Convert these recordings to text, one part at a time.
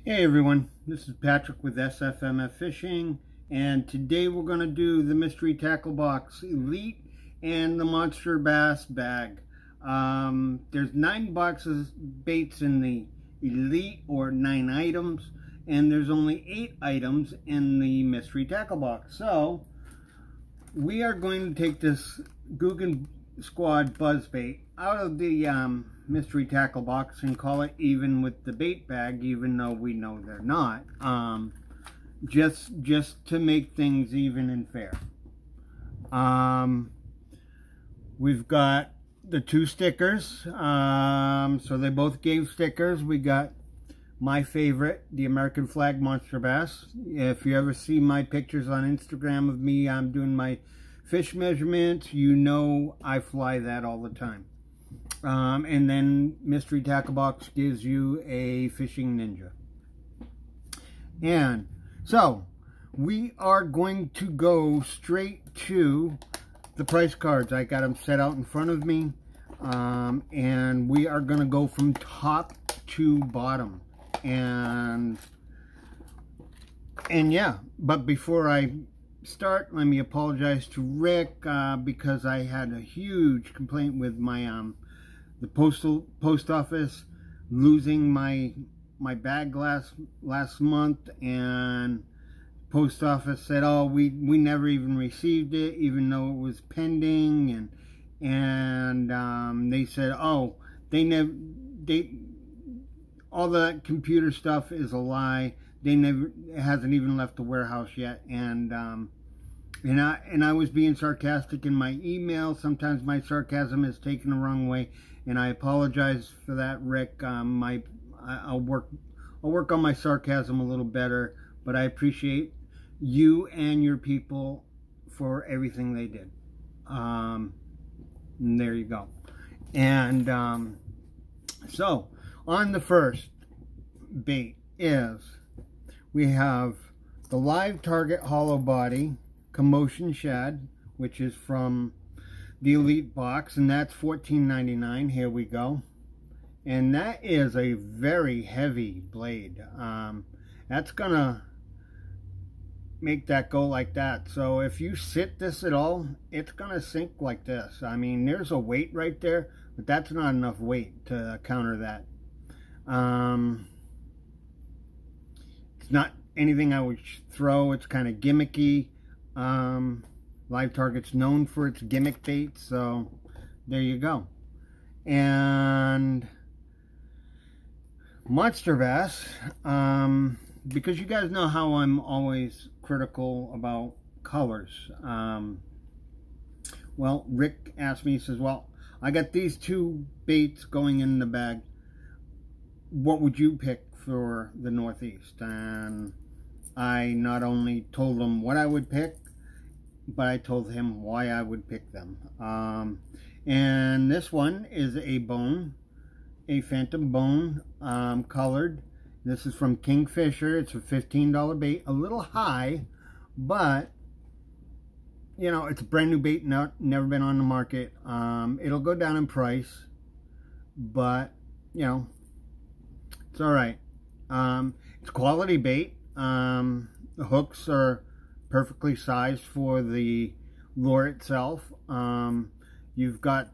Hey everyone, this is Patrick with SFMF Fishing, and today we're going to do the Mystery Tackle Box Elite and the Monsterbass bag. There's 9 boxes baits in the Elite, or 9 items, and there's only 8 items in the Mystery Tackle Box. So we are going to take this Guggen Squad buzz bait out of the Mystery Tackle Box and call it even with the bait bag, even though we know they're not, just to make things even and fair. We've got the 2 stickers, so they both gave stickers. We got my favorite, the American flag Monsterbass. If you ever see my pictures on Instagram of me, I'm doing my fish measurements, you know I fly that all the time. And then Mystery Tackle Box gives you a Fishing Ninja. And so we are going to go straight to the price cards. I got them set out in front of me, and we are going to go from top to bottom. And yeah, but before I start, let me apologize to Rick because I had a huge complaint with my the post office losing my bag last month, and post office said, oh, we never even received it, even though it was pending, and they said, oh, all the computer stuff is a lie. It hasn't even left the warehouse yet, and I was being sarcastic in my email. Sometimes my sarcasm is taken the wrong way, and I apologize for that, Rick. I'll work on my sarcasm a little better, but I appreciate you and your people for everything they did. And there you go. And so on the first bait is we have the Live Target Hollow Body Commotion Shad, which is from the Elite box, and that's $14.99. Here we go. And that is a very heavy blade. That's gonna make that go like that. So if you sit this at all, it's gonna sink like this. I mean, there's a weight right there, but that's not enough weight to counter that. It's not anything I would throw. It's kind of gimmicky. Live Target's known for its gimmick baits, so there you go. And Monsterbass, because you guys know how I'm always critical about colors. Well, Rick asked me, he says, well, I got these 2 baits going in the bag. What would you pick for the Northeast? And I not only told him what I would pick, but I told him why I would pick them. And this one is a bone, a phantom bone, colored. This is from Kingfisher. It's a $15 bait, a little high, but you know, it's a brand new bait, never been on the market. It'll go down in price, but you know, it's all right. It's quality bait. The hooks are perfectly sized for the lure itself. You've got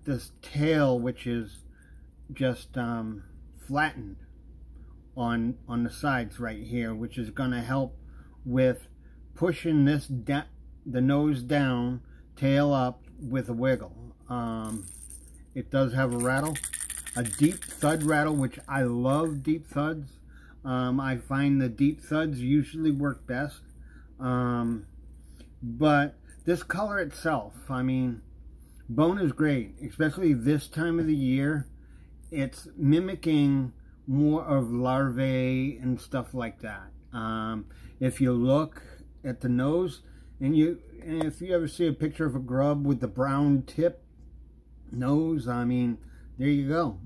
this tail which is just flattened on the sides right here, which is going to help with pushing this the nose down, tail up with a wiggle. It does have a rattle, a deep thud rattle, which I love deep thuds. I find the deep thuds usually work best. But this color itself, I mean, bone is great, especially this time of the year. It's mimicking more of larvae and stuff like that. If you look at the nose, and if you ever see a picture of a grub with the brown tip nose, I mean, there you go.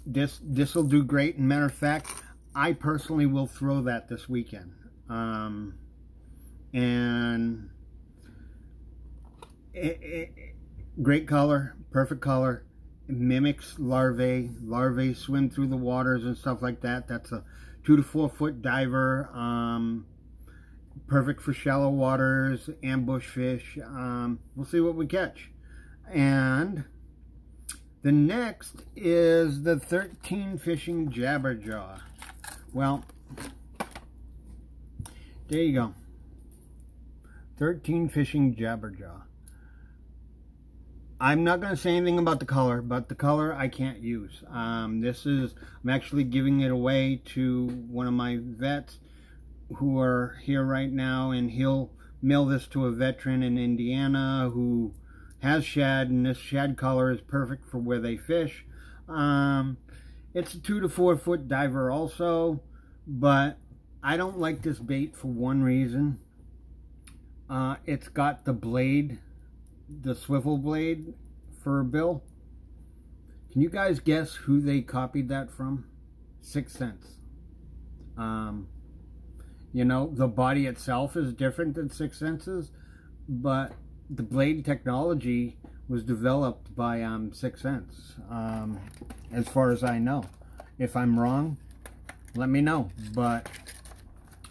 This will do great. And matter of fact, I personally will throw that this weekend. And great color, perfect color, mimics larvae. Larvae swim through the waters and stuff like that. That's a 2 to 4 foot diver. Perfect for shallow waters, ambush fish. We'll see what we catch. And the next is the 13 fishing jabberjaw. Well, there you go. 13 fishing jabberjaw. I'm not going to say anything about the color, but the color I can't use. I'm actually giving it away to one of my vets who are here right now, and he'll mail this to a veteran in Indiana who has shad, and this shad color is perfect for where they fish. It's a 2 to 4 foot diver also, but I don't like this bait for one reason. It's got the blade, the swivel blade for a bill. Can you guys guess who they copied that from? 6th Sense. You know, the body itself is different than 6th Sense's, but the blade technology was developed by 6th Sense, as far as I know. If I'm wrong, let me know. But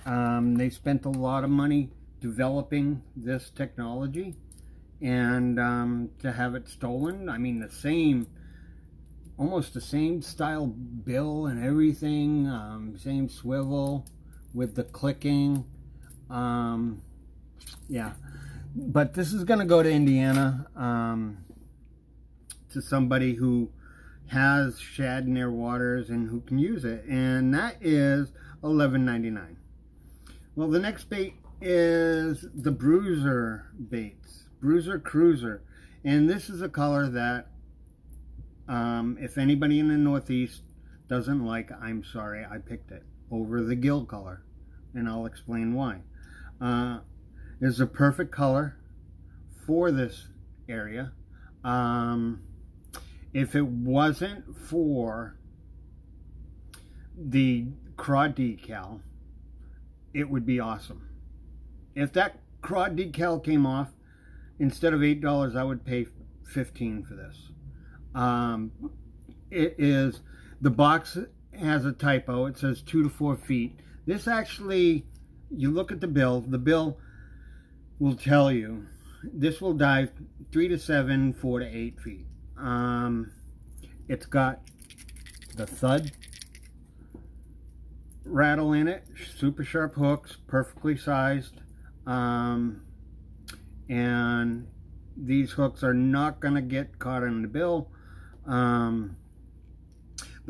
they spent a lot of money developing this technology, and to have it stolen, I mean, almost the same style bill and everything, same swivel with the clicking. Yeah, but this is going to go to Indiana, to somebody who has shad in their waters and who can use it, and that is $11.99. Well, the next bait is the Bruiser baits, Bruiser Cruiser, and this is a color that if anybody in the Northeast doesn't like, I'm sorry, I picked it over the gill color, and I'll explain why. It's a perfect color for this area. If it wasn't for the craw decal, it would be awesome. If that craw decal came off, instead of $8, I would pay $15 for this. The box has a typo. It says 2 to 4 feet. This actually, you look at the bill will tell you this will dive 3 to 7, 4 to 8 feet. It's got the thud rattle in it, super sharp hooks, perfectly sized, and these hooks are not going to get caught in the bill. But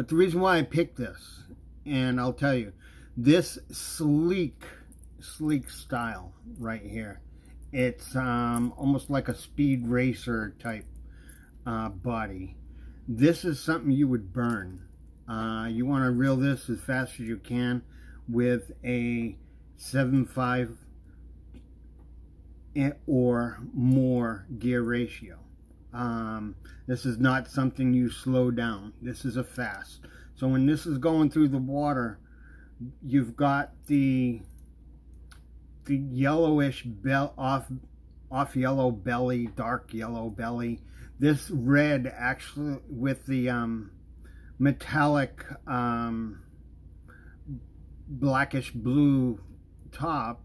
the reason why I picked this, and I'll tell you, this sleek style right here, it's almost like a speed racer type body. This is something you would burn. You want to reel this as fast as you can with a 7.5 or more gear ratio. This is not something you slow down. This is a fast. So when this is going through the water, you've got the yellowish off yellow belly, dark yellow belly. This red actually with the metallic blackish blue top,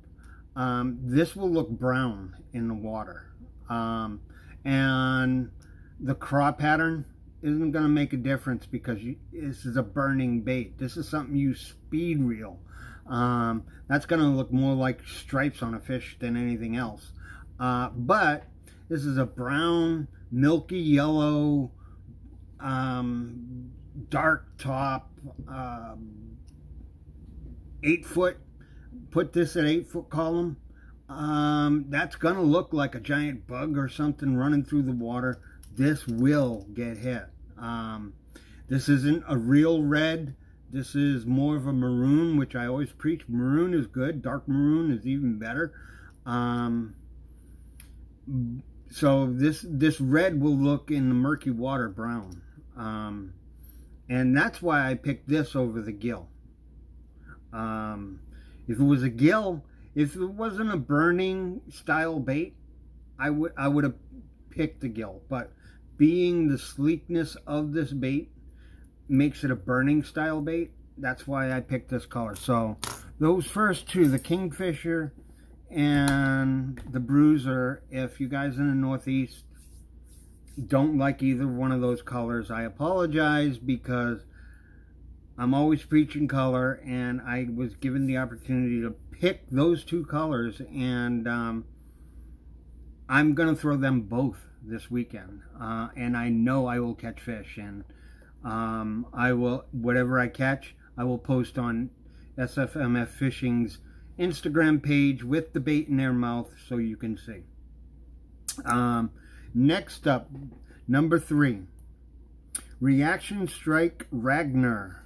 this will look brown in the water. And the craw pattern isn't going to make a difference because this is a burning bait. This is something you speed reel. That's going to look more like stripes on a fish than anything else. But this is a brown, milky yellow, dark top, 8 foot. Put this at 8 foot column. That's going to look like a giant bug or something running through the water. This will get hit. This isn't a real red. This is more of a maroon, which I always preach. Maroon is good. Dark maroon is even better. So this red will look in the murky water brown. And that's why I picked this over the gill. If it was a gill, if it wasn't a burning style bait, I would have picked the gill. But being the sleekness of this bait makes it a burning style bait. That's why I picked this color. So those first two, the Kingfisher and the Bruiser, if you guys in the Northeast don't like either one of those colors, I apologize, because I'm always preaching color, and I was given the opportunity to pick those two colors, and I'm going to throw them both this weekend, and I know I will catch fish, and I will, whatever I catch, I will post on SFMF Fishing's Instagram page with the bait in their mouth so you can see. Next up, number 3, Reaction Strike Ragner.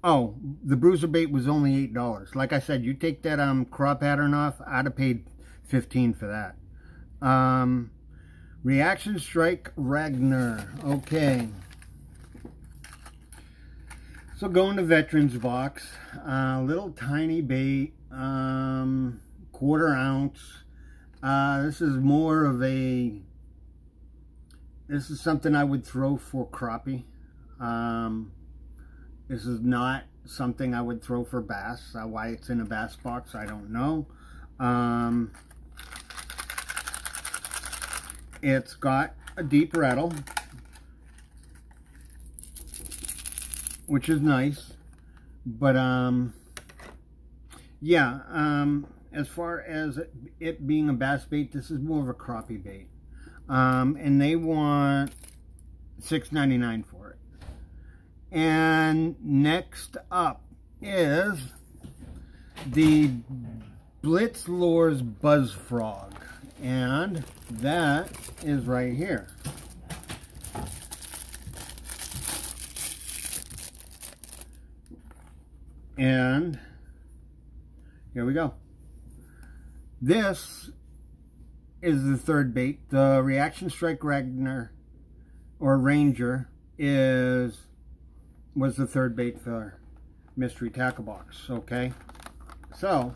Oh, the Bruiser bait was only $8. Like I said, you take that crop pattern off, I'd have paid $15 for that. Reaction Strike Ragner. Okay. So going to Veterans box, little tiny bait, 1/4 ounce. This is more of a, this is something I would throw for crappie. This is not something I would throw for bass. Why it's in a bass box, I don't know. It's got a deep rattle, which is nice. But, yeah, as far as it being a bass bait, this is more of a crappie bait. And they want $6.99 for it. And next up is the Blitz Lures Buzz Frog, and that is right here. And here we go. This is the third bait. The Reaction Strike Ragner or Ranger was the third bait for Mystery Tackle Box. Okay, so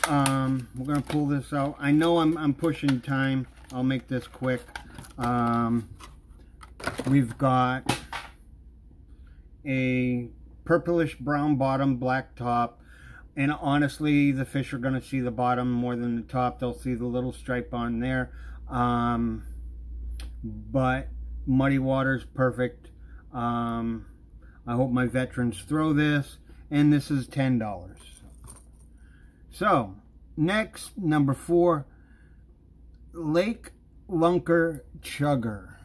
we're gonna pull this out. I know I'm pushing time. I'll make this quick. We've got a purplish brown bottom, black top, and honestly the fish are gonna see the bottom more than the top. They'll see the little stripe on there, but muddy water's perfect. I hope my veterans throw this, and this is $10. So next, number 4, Lake Lunker Chugger.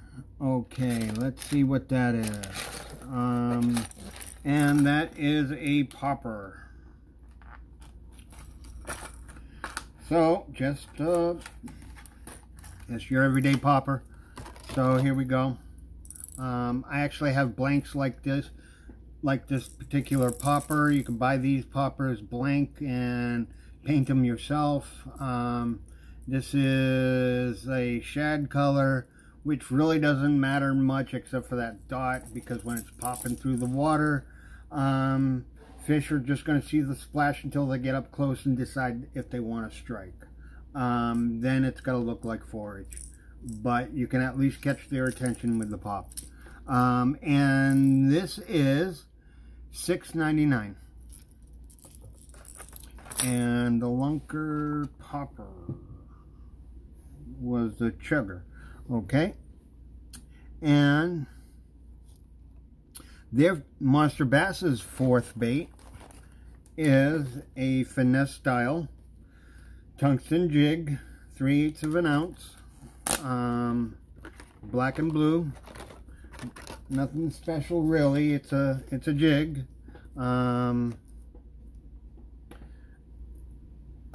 Okay, let's see what that is. And that is a popper. So just it's your everyday popper. So here we go. I actually have blanks like this particular popper. You can buy these poppers blank and paint them yourself. This is a shad color, which really doesn't matter much except for that dot, because when it's popping through the water, fish are just going to see the splash until they get up close and decide if they want to strike. Then it's got to look like forage, but you can at least catch their attention with the pop. And this is $6.99. And the Lunker popper was the Chugger. Okay, and their Monsterbass's fourth bait is a finesse style tungsten jig, 3/8 of an ounce, black and blue. Nothing special really. It's a jig.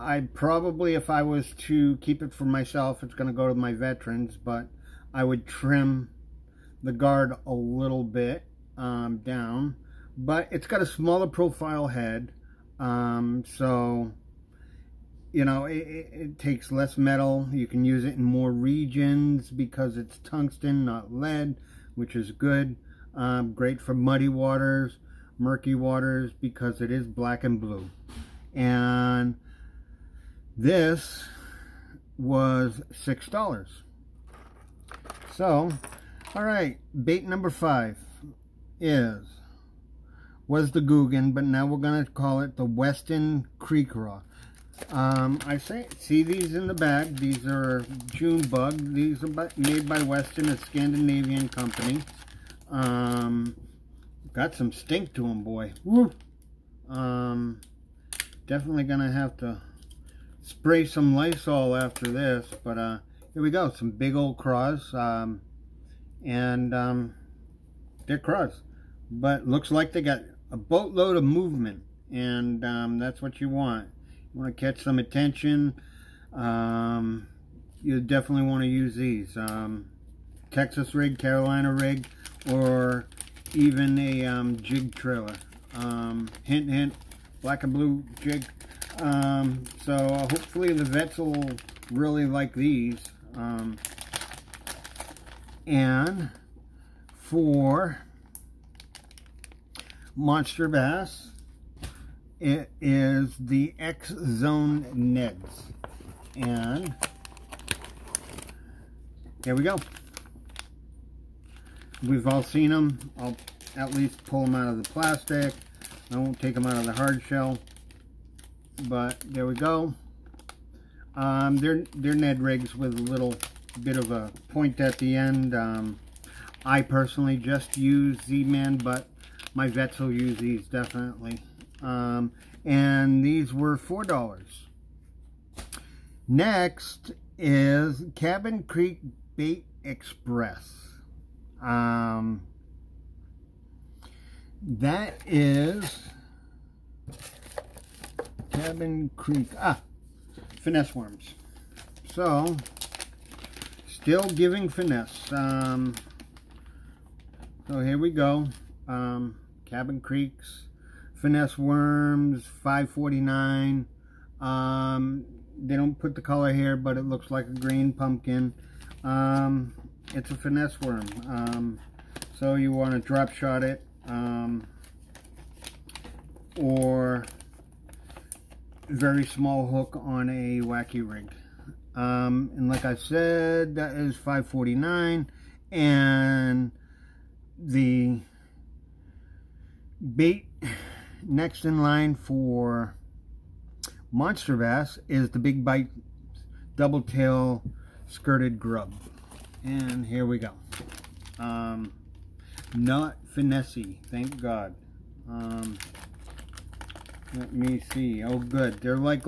I'd probably, if I was to keep it for myself, it's going to go to my veterans, but I would trim the guard a little bit down. But it's got a smaller profile head, so, you know, it takes less metal. You can use it in more regions because it's tungsten, not lead, which is good. Great for muddy waters, murky waters, because it is black and blue. And this was $6. So, all right, bait number 5 was the Guggen, but now we're gonna call it the Western Creek Raw. See these in the bag. These are Junebug. These are made by Western, a Scandinavian company. Got some stink to them, boy. Woo! Definitely gonna have to spray some Lysol after this, but here we go. Some big old craws, and they're craws, but looks like they got a boatload of movement, and that's what you want. You want to catch some attention. You definitely want to use these. Texas rig, Carolina rig, or even a jig trailer. Hint, hint, black and blue jig. So hopefully the vets will really like these. And for Monsterbass, it is the X-Zone Neds. And here we go. We've all seen them. I'll at least pull them out of the plastic. I won't take them out of the hard shell. But there we go. They're Ned rigs with a little bit of a point at the end. I personally just use Z-Man, but my vets will use these definitely. And these were $4. Next is Cabin Creek Bait Express. That is Cabin Creek. Finesse worms. So, still giving finesse. So here we go. Cabin Creek's finesse worms, $5.49. They don't put the color here, but it looks like a green pumpkin. It's a finesse worm. So you want to drop shot it, or very small hook on a wacky rig. And like I said, that is $5.49. And the bait next in line for Monsterbass is the Big Bite Double Tail Skirted Grub. And here we go. Not finessey, thank God. Let me see. Oh, good. They're like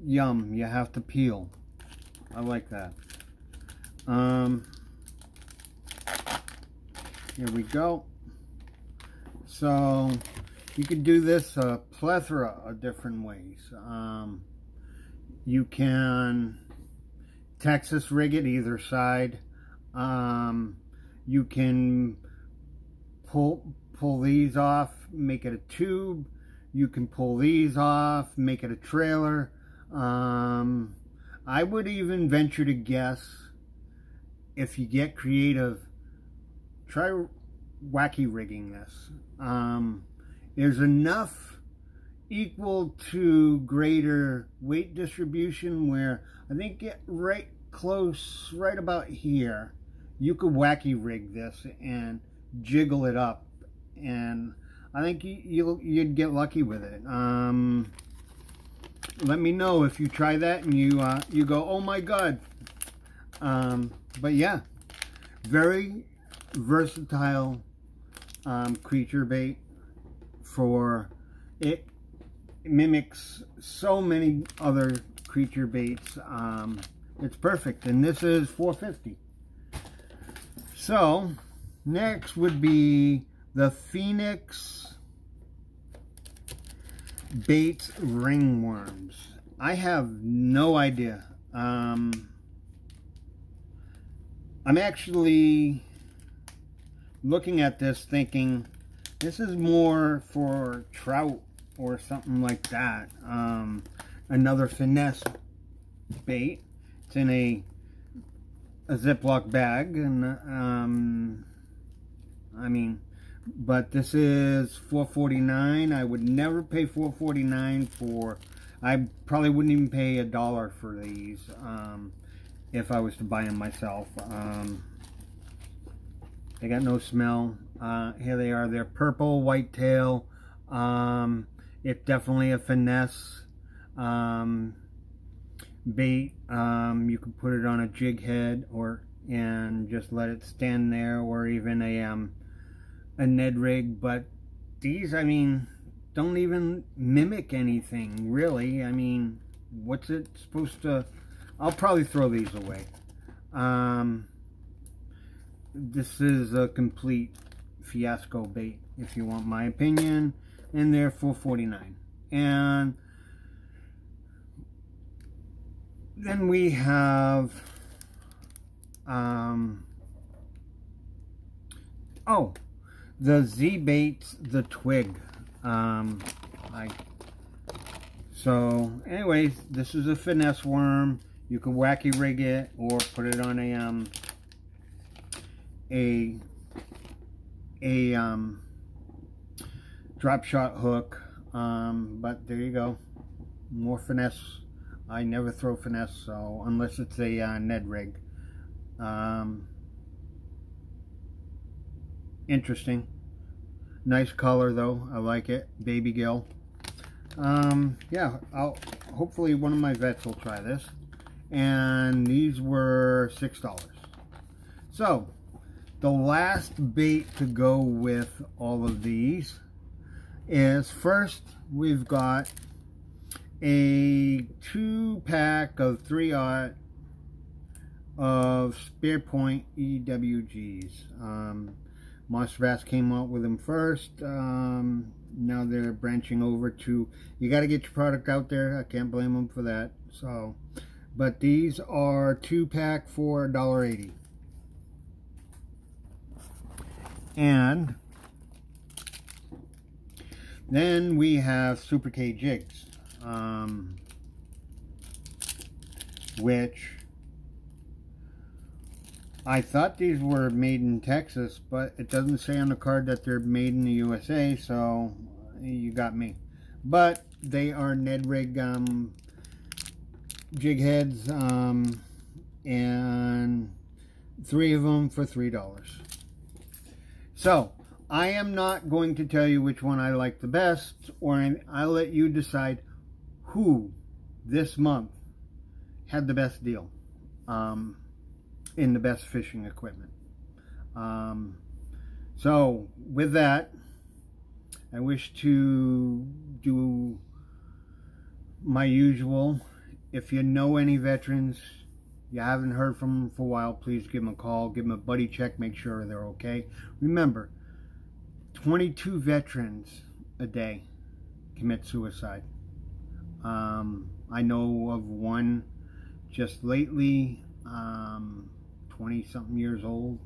yum. You have to peel. I like that. Here we go. So you could do this a plethora of different ways. You can Texas rig it either side. You can pull these off, make it a tube. You can pull these off, make it a trailer. I would even venture to guess, if you get creative, try wacky rigging this. There's enough equal to greater weight distribution where I think get right close, right about here, you could wacky rig this and jiggle it up, and I think you'd get lucky with it. Let me know if you try that and you go, oh my God. But yeah, very versatile creature bait. For it mimics so many other creature baits. It's perfect, and this is $4.50. So next would be the Phoenix Baits Ringworms. I have no idea. I'm actually looking at this thinking this is more for trout or something like that. Another finesse bait. It's in a Ziploc bag, and I mean, but this is $4.49. I would never pay $4.49 for. I probably wouldn't even pay $1 for these. if I was to buy them myself. They got no smell. Here they are. They're purple whitetail. It's definitely a finesse bait. You could put it on a jig head and just let it stand there, or even a Ned rig. But these, I mean, don't even mimic anything really. I mean, what's it supposed to? I'll probably throw these away. This is a complete fiasco bait, if you want my opinion, and they're $4.49. And then we have the Z baits, the twig. So anyways, this is a finesse worm. You can wacky rig it or put it on a drop shot hook. But there you go, more finesse. I never throw finesse, so unless it's a Ned rig. Interesting, nice color though. I like it, baby gill. Yeah, hopefully one of my vets will try this. And these were $6. So the last bait to go with all of these is, first we've got a 2-pack of 3/0 of Spear Point EWGs. Monsterbass came out with them first. Now they're branching over to, you got to get your product out there. I can't blame them for that. So, but these are 2-pack for $1.80. And then we have Super K jigs, which I thought these were made in Texas, but it doesn't say on the card that they're made in the USA, so you got me. But they are Ned rig jig heads, and 3 of them for $3. So I am not going to tell you which one I like the best, or I'll let you decide who this month had the best deal in the best fishing equipment. So with that, I wish to do my usual. If you know any veterans, you haven't heard from them for a while, please give them a call, give them a buddy check, make sure they're okay. Remember, 22 veterans a day commit suicide. I know of one just lately, 20-something years old.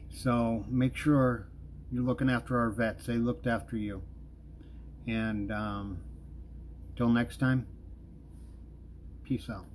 So make sure you're looking after our vets. They looked after you. And till next time, peace out.